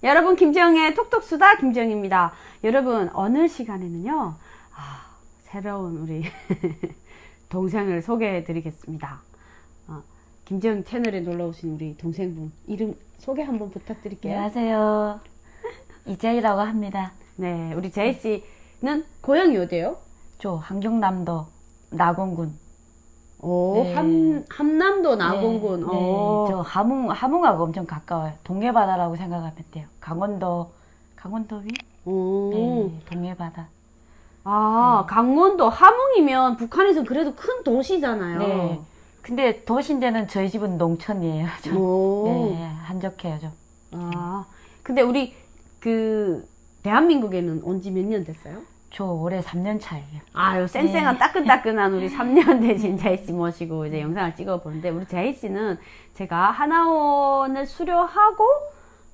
여러분, 김지영의 톡톡수다 김지영입니다. 여러분, 오늘 시간에는요, 새로운 우리 동생을 소개해 드리겠습니다. 김지영 채널에 놀러 오신 우리 동생분 이름 소개 한번 부탁드릴게요. 안녕하세요. 이재희라고 합니다. 네, 우리 제이 씨는 고향이 어디예요? 저 한경남도 나공군. 오, 네. 함남도 나공군. 네, 저 함흥하고 엄청 가까워요. 동해바다라고 생각하면 돼요. 강원도 위? 오. 네, 동해바다. 강원도 함흥이면 북한에서 그래도 큰 도시잖아요. 네. 근데 도시인데는 저희 집은 농촌이에요. 오. 네, 한적해요, 좀. 근데 우리 대한민국에는 온 지 몇 년 됐어요? 저 올해 3년 차예요. 요 쌩쌩한 따끈따끈한 우리 3년 되신 제이 씨 모시고 이제 영상을 찍어 보는데, 우리 제이 씨는 제가 하나원을 수료하고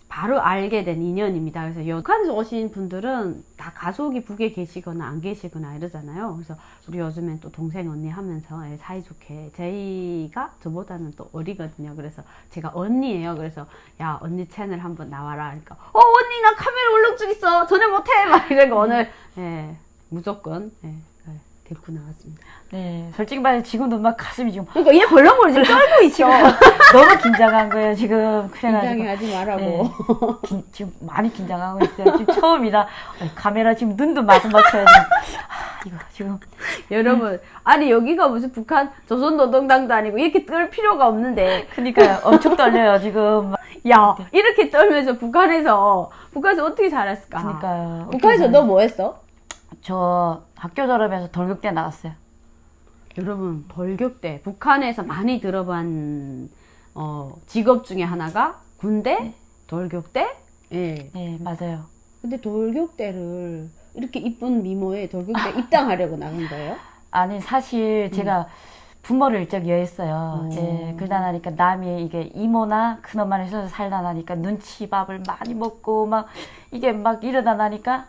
바로 알게 된 인연입니다. 그래서 북한에서 오신 분들은 다 가족이 북에 계시거나 안 계시거나 이러잖아요. 그래서 우리 요즘엔 또 동생 언니 하면서 사이좋게, 제이가 저보다는 또 어리거든요. 그래서 제가 언니예요. 그래서 야, 언니 채널 한번 나와라. 그러니까 언니 나 카메라 울렁증 있어. 전혀 못해. 막 이러고 오늘 무조건 데리고 나왔습니다. 네, 솔직히 말해 지금도 막 가슴이 지금 그러니까 얘 벌렁벌렁 지금 떨고 있죠. 너무 긴장한 거예요, 지금. 그래가지고. 긴장하지 말라고. 네, 지금 많이 긴장하고 있어요. 지금 처음이라 카메라 지금 눈도 마구 맞춰야 돼. 이거 지금. 여러분, 아니 여기가 무슨 북한 조선노동당도 아니고 이렇게 떨 필요가 없는데. 그러니까요, 엄청 떨려요 지금. 야, 이렇게 떨면서 북한에서 어떻게 살았을까? 그러니까요. 북한에서 너 뭐 했어? 저 학교 졸업해서 돌격대 나갔어요. 여러분, 돌격대, 북한에서 많이 들어본 직업 중에 하나가 군대, 네. 돌격대. 예. 네, 맞아요. 근데 돌격대를 이렇게 이쁜 미모에 돌격대 입당하려고 나간 거예요? 아니, 사실 제가 부모를 일찍 여했어요. 예, 그러다 나니까 남이 이게 이모나 큰엄마를 있어서 살다 나니까 눈치밥을 많이 먹고 막 이게 막 이러다 나니까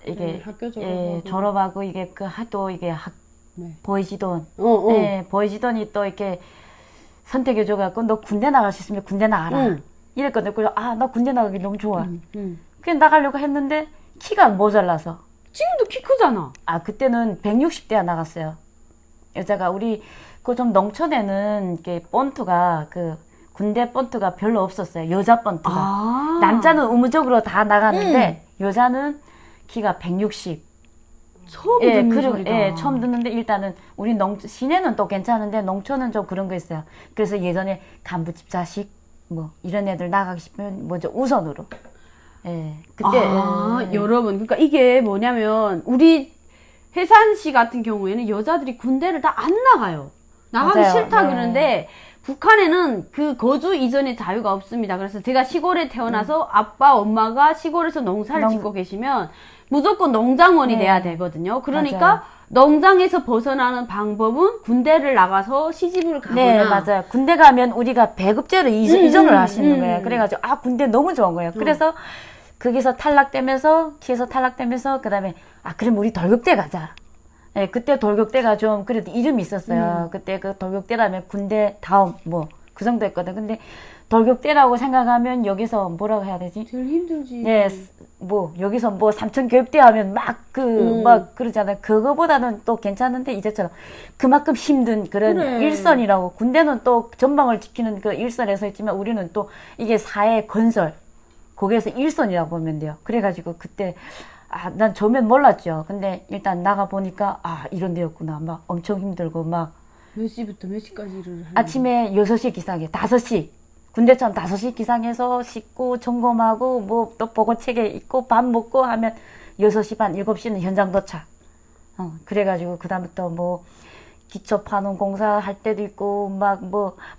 이게 학교 졸업하고. 졸업하고 이게 또 이게 보이지돈. 보이지돈이 또 이렇게 선택해줘갖고 너 군대 나갈 수 있으면 군대 나가라. 이랬거든요. 그래서 나 군대 나가기 너무 좋아. 그냥 나가려고 했는데 키가 모자라서. 지금도 키 크잖아. 그때는 160대가 나갔어요. 여자가 우리 좀 농촌에는 이렇게 본투가 군대 본투가 별로 없었어요. 여자 본투가. 남자는 의무적으로 다 나가는데 여자는 키가 160. 처음 듣는 소리다. 처음 듣는데 일단은 우리 시내는 또 괜찮은데 농촌은 좀 그런 거 있어요. 그래서 예전에 간부집 자식 뭐 이런 애들 나가기 싶으면 먼저 우선으로. 그때 여러분, 그러니까 이게 뭐냐면 우리 해산시 같은 경우에는 여자들이 군대를 다 안 나가요. 나가기 맞아요. 싫다 네. 그러는데 북한에는 거주 이전의 자유가 없습니다. 그래서 제가 시골에 태어나서 아빠, 엄마가 시골에서 농사를 짓고 계시면 무조건 농장원이 돼야 되거든요. 그러니까 맞아요. 농장에서 벗어나는 방법은 군대를 나가서 시집을 가거나. 네, 맞아요. 군대 가면 우리가 배급제로 이전을 할 수 있는 거예요. 그래가지고 군대 너무 좋은 거예요. 그래서 거기서 탈락되면서 키에서 탈락되면서 그다음에 그럼 우리 돌격대 가자. 네, 그때 돌격대가 좀 그래도 이름이 있었어요. 그때 돌격대라면 군대 다음 그 정도 했거든. 근데 돌격대라고 생각하면 여기서 뭐라고 해야 되지? 제일 힘들지. 네, 여기서 삼천 교육대 하면 막 그러잖아요. 그거보다는 또 괜찮은데 이제처럼 그만큼 힘든 그런 일선이라고. 군대는 또 전방을 지키는 그 일선에 서 있지만 우리는 또 이게 사회 건설, 거기에서 일선이라고 보면 돼요. 그래가지고 그때 난 처음엔 몰랐죠. 근데 일단 나가 보니까 이런 데였구나. 막 엄청 힘들고 막. 몇 시부터 몇 시까지 일을 하는 아침에 6시 기상에 5시. 군대처럼 5시 기상해서 씻고 점검하고 또 보고책에 있고 밥 먹고 하면 6시 반 7시는 현장 도착. 그래가지고 그다음부터 기초 파는 공사 할 때도 있고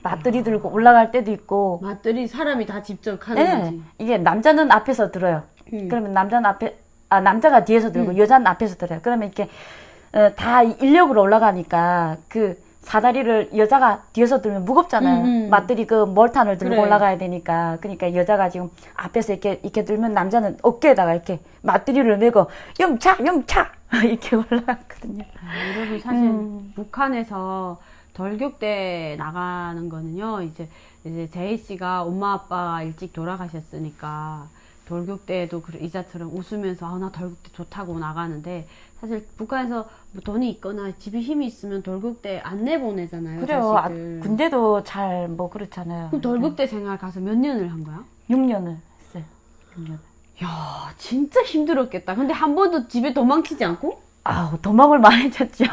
맞들이 들고 올라갈 때도 있고. 맞들이 사람이 다 직접 하는 거지. 이게 남자는 앞에서 들어요. 그러면 남자가 뒤에서 들고 여자는 앞에서 들어요. 그러면 이렇게 다 인력으로 올라가니까 사다리를 여자가 뒤에서 들면 무겁잖아요. 맞들이 몰탄을 들고 올라가야 되니까. 그러니까 여자가 지금 앞에서 이렇게 들면 남자는 어깨에다가 이렇게 맞들이를 메고 영차 이렇게 올라갔거든요. 여러분, 사실 북한에서 돌격대 나가는 거는요, 이제 제이 씨가 엄마 아빠가 일찍 돌아가셨으니까 돌격대도 이자처럼 웃으면서 아, 나 돌격대 좋다고 나가는데 사실 북한에서 뭐 돈이 있거나 집에 힘이 있으면 돌격대 안 내보내잖아요. 그래요. 자식을. 군대도 잘 뭐 그렇잖아요. 그럼 돌격대 생활 가서 몇 년을 한 거야? 6년을 했어요. 6년. 야, 진짜 힘들었겠다. 근데 한 번도 집에 도망치지 않고? 아, 도망을 많이 쳤죠.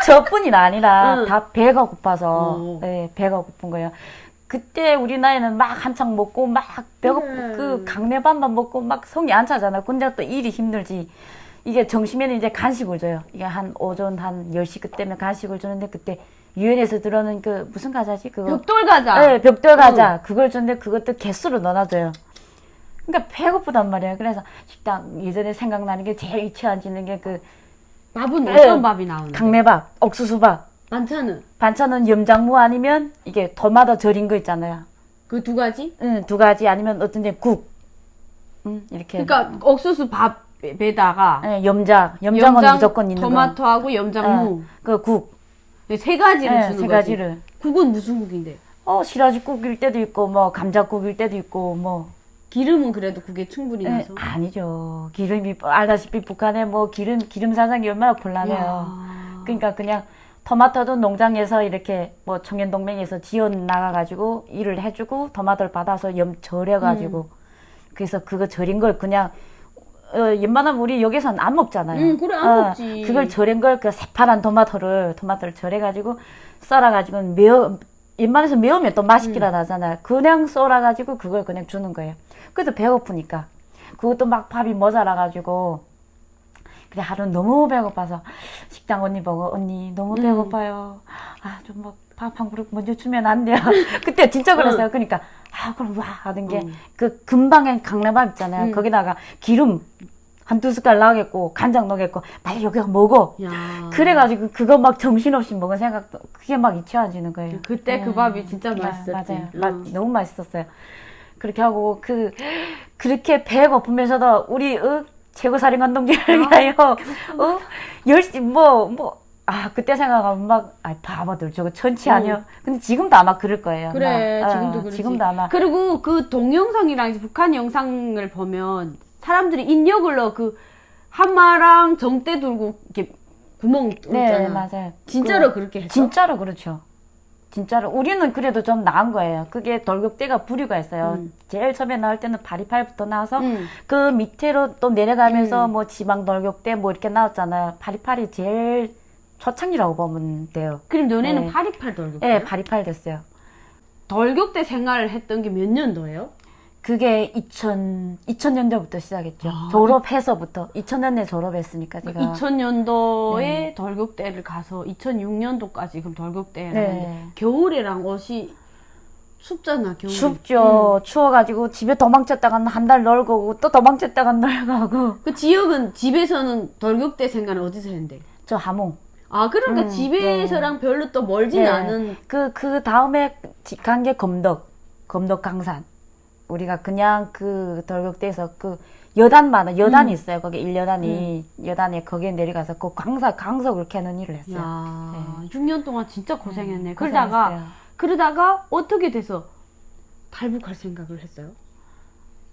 저뿐이 아니라 응. 다 배가 고파서 어. 네, 배가 고픈 거예요. 그때 우리 나이는 막 한창 먹고 막 배고 그래. 그 강내밥만 먹고 막 성이 안 차잖아. 근데 또 일이 힘들지. 이게 점심에는 이제 간식을 줘요. 이게 한 오전 한 10시 그때면 간식을 주는데 그때 유엔에서 들어오는 그 무슨 과자지? 그거. 벽돌 가자. 네, 벽돌 과자. 그걸 줬는데 그것도 개수로 넣어놔줘요. 그러니까 배고프단 말이에요. 그래서 식당 예전에 생각나는 게 제일 잊혀 안 지는 게 그 밥은 네. 어떤 밥이 나오는데? 강매밥, 옥수수밥. 반찬은? 반찬은 염장무 아니면 이게 토마토 절인 거 있잖아요. 그 두 가지? 응, 두 가지 아니면 어떤 데 국. 이렇게. 그러니까 옥수수 밥에다가 네, 염장은 무조건 있는 거. 토마토하고 염장무. 그 국. 네, 세 가지를 네, 주는 세 거지. 가지를. 국은 무슨 국인데? 시라지국일 때도 있고 뭐 감자국일 때도 있고 뭐. 기름은 그래도 국에 충분히 나서. 아니죠. 기름이 알다시피 북한에 뭐 기름 사장이 얼마나 곤란해요. 그러니까 그냥 토마토도 농장에서 이렇게 뭐 청년동맹에서 지원 나가가지고 일을 해주고 토마토를 받아서 절여가지고 그래서 그거 절인 걸 그냥 웬만하면 우리 여기서는 안 먹잖아요. 그래 안 먹지. 그걸 절인 걸 그 새파란 토마토를 절여가지고 썰어가지고 웬만해서 매우면 또 맛있기라 나잖아요. 그냥 썰어가지고 그걸 그냥 주는 거예요. 그래도 배고프니까. 그것도 막 밥이 모자라가지고. 근데 하루 너무 배고파서 식당 언니 보고 언니 너무 배고파요. 아, 좀 뭐 밥 한 그릇 먼저 주면 안 돼요. 그때 진짜 그랬어요. 그러니까 아, 그럼 와 하던 게 그 금방에 강남밥 있잖아요. 거기다가 기름 한두 숟갈 넣겠고 간장 넣겠고 빨리 여기 먹어. 야. 그래가지고 그거 막 정신없이 먹은 생각도 그게 막 잊혀지는 거예요. 그때 그 밥이 진짜 맛있었지. 맞아요. 너무 맛있었어요. 그렇게 하고 그렇게 배고프면서도 우리 최고사령관 동지를 위하여 열심히 그때 생각하면 바보들 저거 천치 아니요. 근데 지금도 아마 그럴 거예요. 그래, 지금도 그러지. 지금도 아마. 그리고 그 동영상이랑 이제 북한 영상을 보면 사람들이 인력을로 그 하마랑 정대 들고 이렇게 구멍 뚫잖아. 네, 맞아요. 진짜로 그렇게 했어? 진짜로 그렇죠. 진짜로 우리는 그래도 좀 나은 거예요. 그게 돌격대가 부류가 있어요. 제일 처음에 나올 때는 828부터 나와서 그 밑으로 또 내려가면서 뭐 지방 돌격대 뭐 이렇게 나왔잖아요. 828이 제일 초창기라고 보면 돼요. 그럼 너네는 네. 828 돌격대? 네, 828 됐어요. 돌격대 생활을 했던 게 몇 년도예요? 그게 2000년도부터 시작했죠. 아, 졸업해서부터. 2000년에 졸업했으니까 제가. 2000년도에 돌격대를 가서 2006년도까지 그럼 돌격대를 네. 하는데 겨울이랑 옷이 춥잖아, 겨울에. 춥죠. 추워가지고 집에 도망쳤다가 한 달 놀고 또 도망쳤다가 놀고. 그 지역은 집에서는 돌격대 생활은 어디서 했는데? 저 함흥. 아, 그러니까 집에서랑 별로 또 멀진 네. 않은. 그 다음에 간 게 검덕 강산. 우리가 그냥 그 돌격대에서 그 여단이 있어요. 거기 1여단에 거기에 내려가서 그 강석을 캐는 일을 했어요. 야, 6년 동안 진짜 고생했네. 고생했어요. 그러다가 어떻게 돼서 탈북할 생각을 했어요?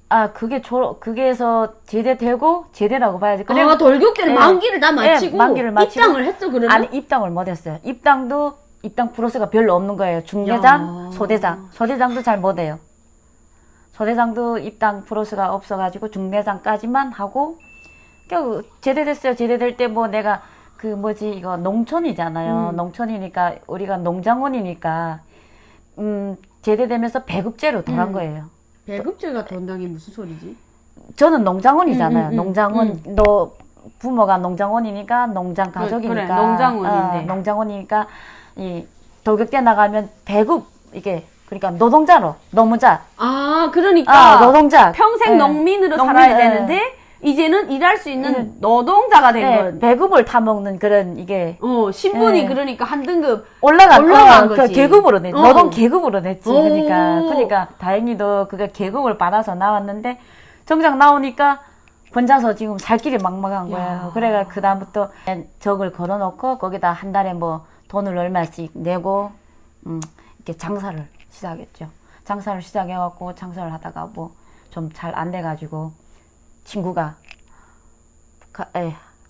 아, 그게서 제대라고 봐야지. 아, 돌격대는 만기를 다 마치고, 만기를 마치고 입당을 했어, 그러면? 아니, 입당을 못 했어요. 입당 프로세스가 별로 없는 거예요. 중대장, 야. 소대장도 잘 못 해요. 소대장도 입당 프로세스가 없어가지고 중대장까지만 하고, 제대됐어요. 제대될 때 뭐 내가 이거 농촌이잖아요. 농촌이니까, 우리가 농장원이니까, 제대되면서 배급제로 돌아간 거예요. 배급제가 돈다는 게 무슨 소리지? 저는 농장원이잖아요. 농장원, 너 부모가 농장원이니까 농장 가족이니까. 그래, 농장원인데. 농장원이니까 이 돌격대 나가면 배급 이게 그러니까 노무자. 아, 그러니까 노동자. 평생 네. 농민으로 농민, 살아야 네. 되는데 이제는 일할 수 있는 노동자가 된 건. 배급을 타먹는 그런 이게 신분이 네. 그러니까 한 등급 올라간 거지. 계급으로 냈지. 노동 계급으로 냈지. 오. 그러니까 다행히도 그게 계급을 받아서 나왔는데 정작 나오니까 혼자서 지금 살 길이 막막한 거예요. 그래가 그 다음부터 적을 걸어놓고 거기다 한 달에 뭐 돈을 얼마씩 내고 이렇게 장사를 시작했죠. 장사를 시작해갖고 장사를 하다가 뭐 좀 잘 안 돼가지고 친구가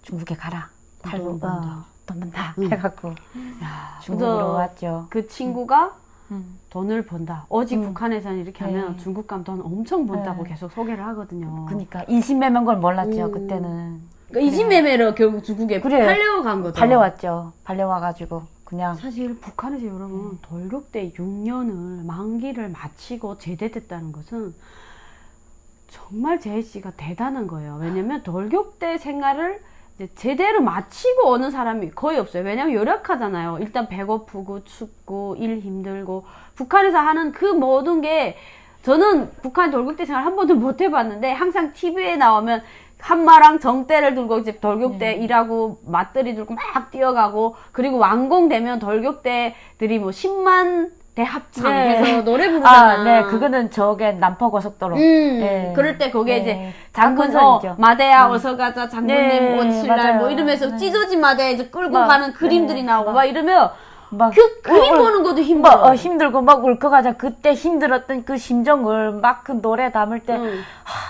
중국에 가라. 돈 번다. 돈 번다. 해갖고 야, 중국으로 그래서 왔죠. 그 친구가 음. 돈을 번다. 오직 북한에서는 이렇게 하면 네. 중국 가면 돈 엄청 번다고 네. 계속 소개를 하거든요. 그러니까 인신매매인 걸 몰랐죠. 그때는. 그러니까 인신매매로 결국 중국에 그래요. 팔려간 거죠. 달려왔죠. 달려와가지고 그냥 사실 북한에서 여러분 돌격대 6년을 만기를 마치고 제대됐다는 것은 정말 제이 씨가 대단한 거예요. 왜냐면 돌격대 생활을 이제 제대로 마치고 오는 사람이 거의 없어요. 왜냐면 열악하잖아요. 일단 배고프고 춥고 일 힘들고 북한에서 하는 그 모든 게 저는 북한 돌격대 생활 한 번도 못 해봤는데 항상 TV에 나오면 한마랑 정대를 들고 이제 돌격대 일하고 맞들이 들고 막 뛰어가고 그리고 완공되면 돌격대들이 뭐 10만 대합창 네. 해서 노래 부르잖아. 네, 그거는 저게 남포고속도로. 네. 그럴 때 거기에 네. 이제 장군 장군선이죠. 마대야 어서 가자 장군님 네, 오칠날 맞아요. 뭐 이러면서 네. 찢어진 마대 이제 끌고 막, 가는 그림들이 네, 나오고 막 이러면 막 그 그림 보는 것도 힘들어. 막, 힘들고 막 울컥하자. 그때 힘들었던 그 심정을 막 그 노래 담을 때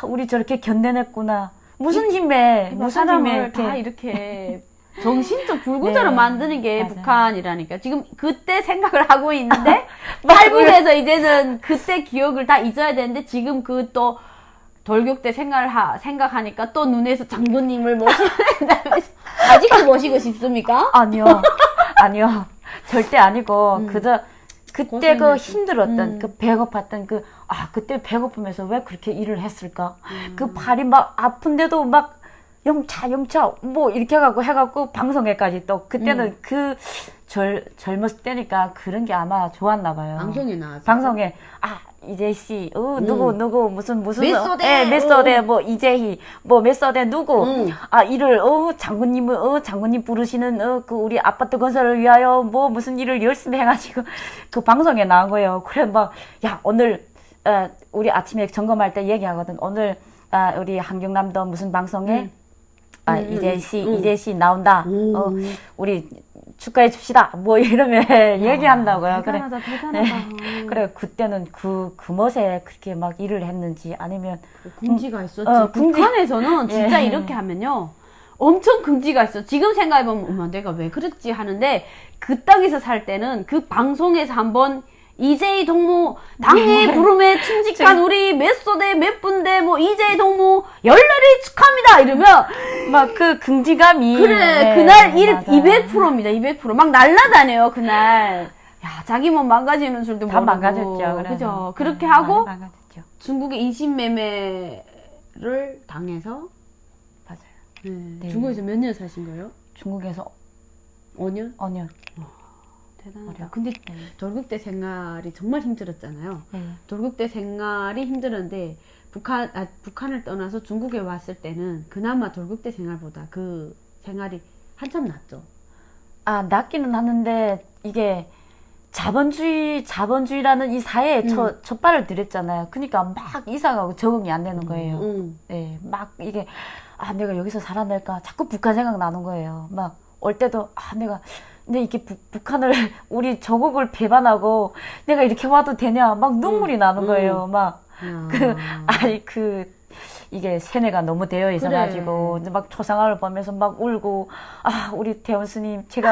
우리 저렇게 견뎌냈구나. 무슨 힘에 무슨 힘에 사람을 다 이렇게 정신적 불구조로 네, 만드는 게 맞아요. 북한이라니까. 지금 그때 생각을 하고 있는데 탈북해서 이제는 그때 기억을 다 잊어야 되는데 지금 그 또 돌격대 생각하니까 또 눈에서 장군님을 모시는 아직도 모시고 싶습니까? 아니요. 절대 아니고 그저 그때 그 고생했지. 힘들었던 그 배고팠던 그때 배고프면서 왜 그렇게 일을 했을까? 그 발이 막 아픈데도 막 영차 뭐 이렇게 해갖고 방송에까지 또 그때는 그 젊었을 때니까 그런 게 아마 좋았나 봐요. 방송에 나왔어. 방송에 이재희 씨, 누구 무슨 몇 소대? 몇 소대 뭐 이재희 뭐 몇 소대 누구 일을 장군님 부르시는 그 우리 아파트 건설을 위하여 뭐 무슨 일을 열심히 해가지고 그 방송에 나온 거예요. 그래 막 야 오늘 우리 아침에 점검할 때 얘기하거든. 오늘 우리 한경남도 무슨 방송에 이재희 씨 나온다. 우리 축하해 줍시다. 뭐 이러면 얘기한다고요. 대단하다. 그래 그때는 그 멋에 그렇게 막 일을 했는지 아니면 긍지가 있었지. 북한에서는 진짜 이렇게 하면요. 엄청 긍지가 있어. 지금 생각해보면 엄마 내가 왜 그랬지 하는데 그 땅에서 살 때는 그 방송에서 한번 이재희 동무 당의 부름에 충직한 우리 몇 소대 몇 분대 뭐 이재희 동무 열렬히 축하합니다 이러면 막 그 긍지감이 그래 그날 200%입니다. 200% 막 날라다녀요 그날. 야 자기 몸 망가지는 줄도 다 모르고. 망가졌죠. 그죠. 그렇게 하고 망가졌죠. 중국의 인신매매를 당해서 맞아요. 네. 중국에서 몇 년 사신 거예요? 중국에서 5년? 5년. 대단하다. 근데 돌격대 생활이 정말 힘들었잖아요. 네. 돌격대 생활이 힘들었는데 북한을 떠나서 중국에 왔을 때는 그나마 돌격대 생활보다 그 생활이 한참 낫죠. 낫기는 하는데 이게 자본주의라는 이 사회에 첫 발을 들였잖아요. 그러니까 막 이사가고 적응이 안 되는 거예요. 네, 막 이게 내가 여기서 살아낼까 자꾸 북한 생각 나는 거예요. 막 올 때도 근데 이게 북한을 우리 조국을 배반하고 내가 이렇게 와도 되냐 막 눈물이 나는 거예요. 막 이게 세뇌가 너무 되어 있어가지고 이제 막 초상화를 보면서 막 울고 우리 대원 스님 제가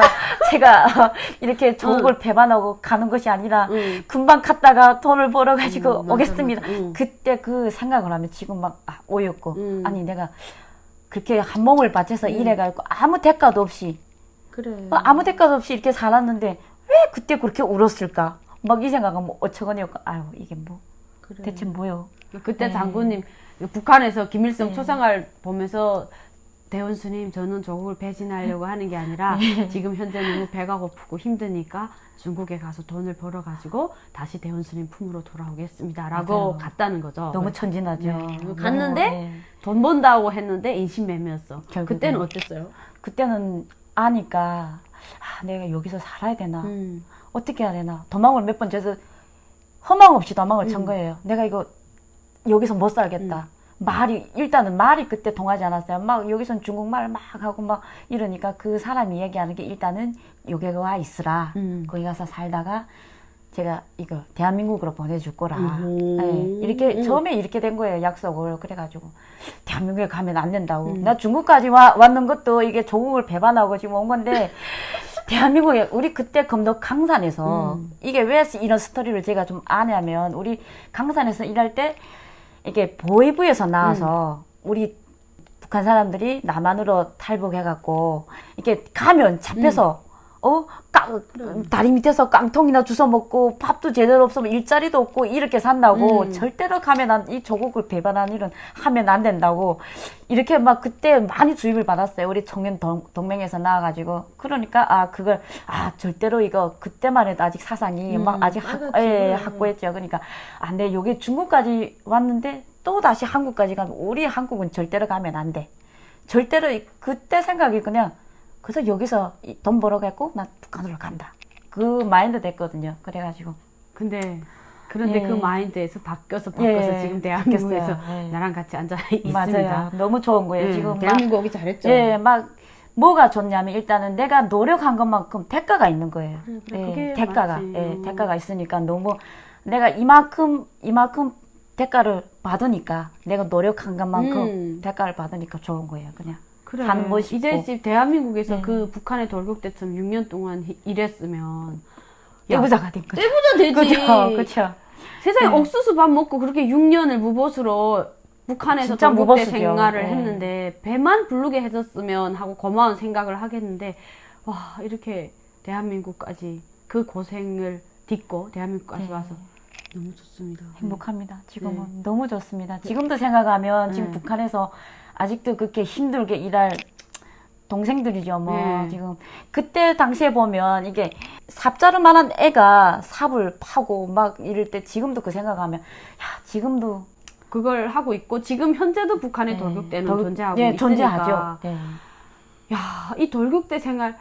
이렇게 조국을 배반하고 가는 것이 아니라 금방 갔다가 돈을 벌어가지고 오겠습니다. 그때 그 생각을 하면 지금 막 오였고 아니 내가 그렇게 한 몸을 바쳐서 일해가지고 아무 대가도 없이 아무 대가도 없이 이렇게 살았는데 왜 그때 그렇게 울었을까? 막 이 생각은 뭐 어처구니없고 이게 뭐 대체 뭐요? 그때 장군님 북한에서 김일성 초상화를 보면서 대원 스님 저는 조국을 배신하려고 하는 게 아니라 지금 현재 너무 배가 고프고 힘드니까 중국에 가서 돈을 벌어가지고 다시 대원 스님 품으로 돌아오겠습니다 라고 맞아요. 갔다는 거죠. 너무 천진하죠. 갔는데 돈 번다고 했는데 인신매매였어. 결국은. 그때는 어땠어요? 그때는 아니까 내가 여기서 살아야 되나 어떻게 해야 되나 도망을 몇 번 쳐서 허망 없이 도망을 친 거예요. 내가 이거 여기서 못 살겠다. 일단은 말이 그때 통하지 않았어요. 막 여기선 중국말 막 하고 막 이러니까 그 사람이 얘기하는 게 일단은 여기 와 있으라. 거기 가서 살다가 제가 이거 대한민국으로 보내줄 거라. 네, 이렇게 처음에 이렇게 된 거예요, 약속을. 그래가지고 대한민국에 가면 안 된다고. 나 중국까지 왔는 것도 이게 조국을 배반하고 지금 온 건데 대한민국에 우리 그때 검도 강산에서 이게 왜 이런 스토리를 제가 좀 아냐면 우리 강산에서 일할 때 이게 보위부에서 나와서 우리 북한 사람들이 남한으로 탈북해갖고 이렇게 가면 잡혀서 다리 밑에서 깡통이나 주워 먹고 밥도 제대로 없으면 일자리도 없고 이렇게 산다고 절대로 가면 이 조국을 배반한 일은 하면 안 된다고 이렇게 막 그때 많이 주입을 받았어요. 우리 청년 동맹에서 나와가지고 그러니까 그걸 절대로 이거 그때만 해도 아직 사상이 막 아직 확고했죠. 그러니까 내 여기 중국까지 왔는데 또 다시 한국까지 가면 우리 한국은 절대로 가면 안 돼. 절대로 그때 생각이 그냥 그래서 여기서 돈 벌어갖고 나 북한으로 간다. 그 마인드 됐거든요. 그래가지고. 그런데 예. 그 마인드에서 바뀌어서 예. 지금 대한민국에서 바뀌었어요. 예. 나랑 같이 앉아 있습니다. 맞아요. 너무 좋은 거예요. 지금 대한민국 오기 잘했죠. 예, 막 뭐가 좋냐면 일단은 내가 노력한 것만큼 대가가 있는 거예요. 그래, 예, 그게 대가가 맞지. 대가가 있으니까 너무 내가 이만큼 대가를 받으니까 내가 노력한 것만큼 대가를 받으니까 좋은 거예요. 그냥. 그래. 사는 멋있고. 이제 집 대한민국에서 네. 그 북한의 돌격 때처럼 6년 동안 일했으면 떼부자가 된 거죠. 떼부자 되지. 그렇죠. 세상에 옥수수 밥 먹고 그렇게 6년을 무보수로 북한에서 진짜 돌격대 무보수죠. 생활을 네. 했는데 배만 부르게 해줬으면 하고 고마운 생각을 하겠는데 와 이렇게 대한민국까지 그 고생을 딛고 대한민국까지 네. 와서 너무 좋습니다. 행복합니다. 지금은 너무 좋습니다. 지금도 생각하면 지금 북한에서 아직도 그렇게 힘들게 일할 동생들이죠. 뭐 지금 그때 당시에 보면 이게 삽자루만한 애가 삽을 파고 막 이럴 때 지금도 그 생각하면 지금도 그걸 하고 있고 지금 현재도 북한의 돌격대는 존재하고 있으니까 존재하죠. 네. 야, 이 돌격대 생활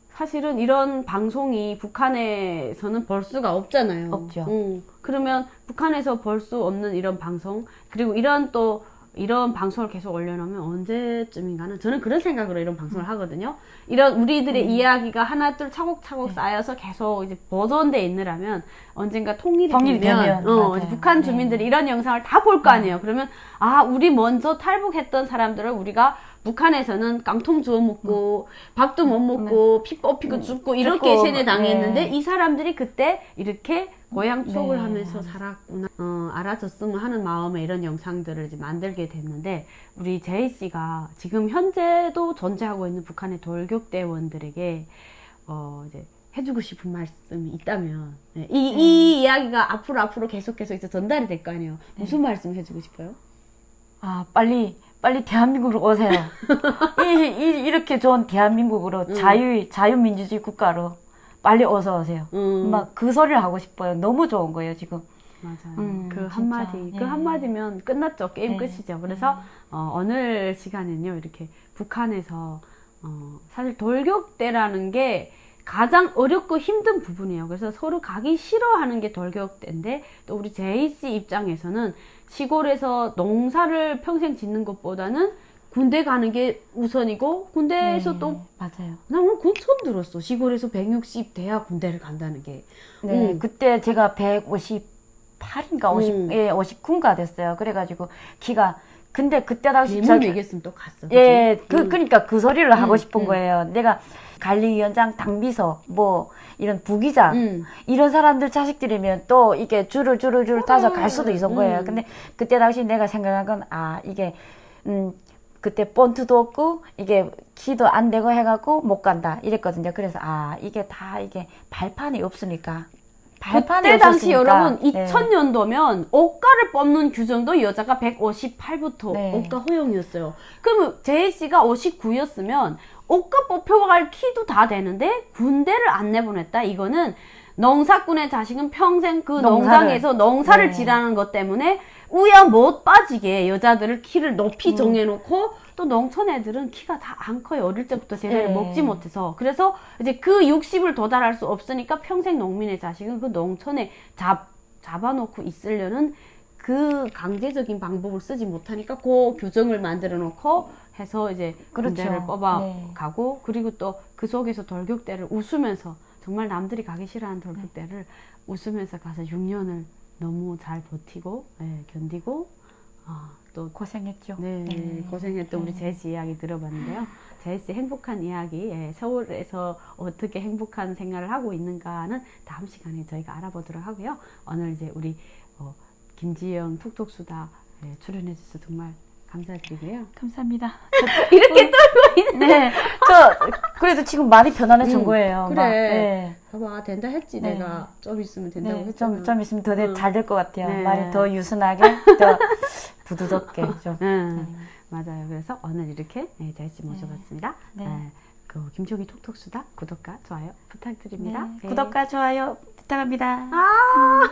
사실은 이런 방송이 북한에서는 벌 수가 없잖아요. 없죠. 그러면 북한에서 벌 수 없는 이런 방송 그리고 이런 방송을 계속 올려놓으면 언제쯤인가는 저는 그런 생각으로 이런 방송을 하거든요. 이런 우리들의 이야기가 하나둘 차곡차곡 쌓여서 계속 이제 보존돼 있느라면 언젠가 통일이 되면 이제 북한 주민들이 이런 영상을 다 볼 거 아니에요. 그러면 우리 먼저 탈북했던 사람들을 우리가 북한에서는 깡통 주워 먹고 밥도 못 먹고 피 뽑히고 죽고 이렇게 세뇌당했는데 이 사람들이 그때 이렇게 고향 추억을 하면서 살았구나 알아줬으면 하는 마음에 이런 영상들을 이제 만들게 됐는데 우리 제이 씨가 지금 현재도 존재하고 있는 북한의 돌격대원들에게 이제 해주고 싶은 말씀이 있다면 이 이야기가 앞으로 계속해서 이제 전달이 될 거 아니에요. 무슨 말씀 해주고 싶어요? 빨리 대한민국으로 오세요. 이렇게 좋은 대한민국으로 자유민주주의 국가로 빨리 어서 오세요. 막 그 소리를 하고 싶어요. 너무 좋은 거예요, 지금. 맞아요. 그 한마디, 그 한마디면 끝났죠. 게임 끝이죠. 그래서 오늘 시간은요, 이렇게 북한에서 사실 돌격대라는 게 가장 어렵고 힘든 부분이에요. 그래서 서로 가기 싫어하는 게 돌격대인데 또 우리 제이 씨 입장에서는 시골에서 농사를 평생 짓는 것보다는 군대 가는 게 우선이고 군대에서 또 맞아요. 나 오늘 그 처음 들었어. 시골에서 160 돼야 군대를 간다는 게. 그때 제가 158인가 59인가 됐어요. 그래가지고 키가 근데 그때 당시 뭘 얘기했으면 또 갔어. 그러니까 그 소리를 하고 싶은 거예요. 내가 관리위원장, 당비서, 뭐 이런 부기장 이런 사람들 자식들이면 또 이게 줄을 타서 갈 수도 있었던 거예요. 근데 그때 당시 내가 생각한 건 이게 그때 본트도 없고 이게 키도 안 되고 해갖고 못 간다 이랬거든요. 그래서 이게 다 이게 발판이 없으니까. 그때 당시 여러분 2000년도면 옷가를 뽑는 규정도 여자가 158부터 옷가 허용이었어요. 그러면 제이 씨가 59였으면 옷가 뽑혀갈 키도 다 되는데 군대를 안 내보냈다. 이거는 농사꾼의 자식은 평생 그 농장에서 농사를 지라는 것 때문에 우야 못 빠지게 여자들을 키를 높이 정해놓고 또 농촌 애들은 키가 다 안 커요. 어릴 때부터 제대로 먹지 못해서. 그래서 이제 그 60을 도달할 수 없으니까 평생 농민의 자식은 그 농촌에 잡아놓고 있으려는 그 강제적인 방법을 쓰지 못하니까 그 규정을 만들어 놓고 해서 이제 군대를 뽑아가고 그리고 또 그 속에서 돌격대를 웃으면서 정말 남들이 가기 싫어하는 돌격대를 웃으면서 가서 6년을 너무 잘 버티고 견디고 또 고생했죠. 네, 고생했던 우리 네. 제이씨 이야기 들어봤는데요. 제이씨 행복한 이야기, 서울에서 어떻게 행복한 생활을 하고 있는가는 다음 시간에 저희가 알아보도록 하고요. 오늘 이제 우리 김지영 톡톡수다 출연해 주셔서 정말 감사드리고요. 감사합니다. 이렇게 떨고 있네. 네, 저 그래도 지금 많이 편안해진 거예요. 그래. 막, 네. 봐봐, 된다 했지. 네. 내가 좀 있으면 된다고 네, 했잖아. 좀 있으면 더 잘 될 것 같아요. 네. 많이 더 유순하게, 더 부드럽게 좀. 맞아요. 그래서 오늘 이렇게 제이씨 모셔봤습니다. 네. 그 김종희 톡톡수다 구독과 좋아요 부탁드립니다. 네. 구독과 좋아요 부탁합니다. 아!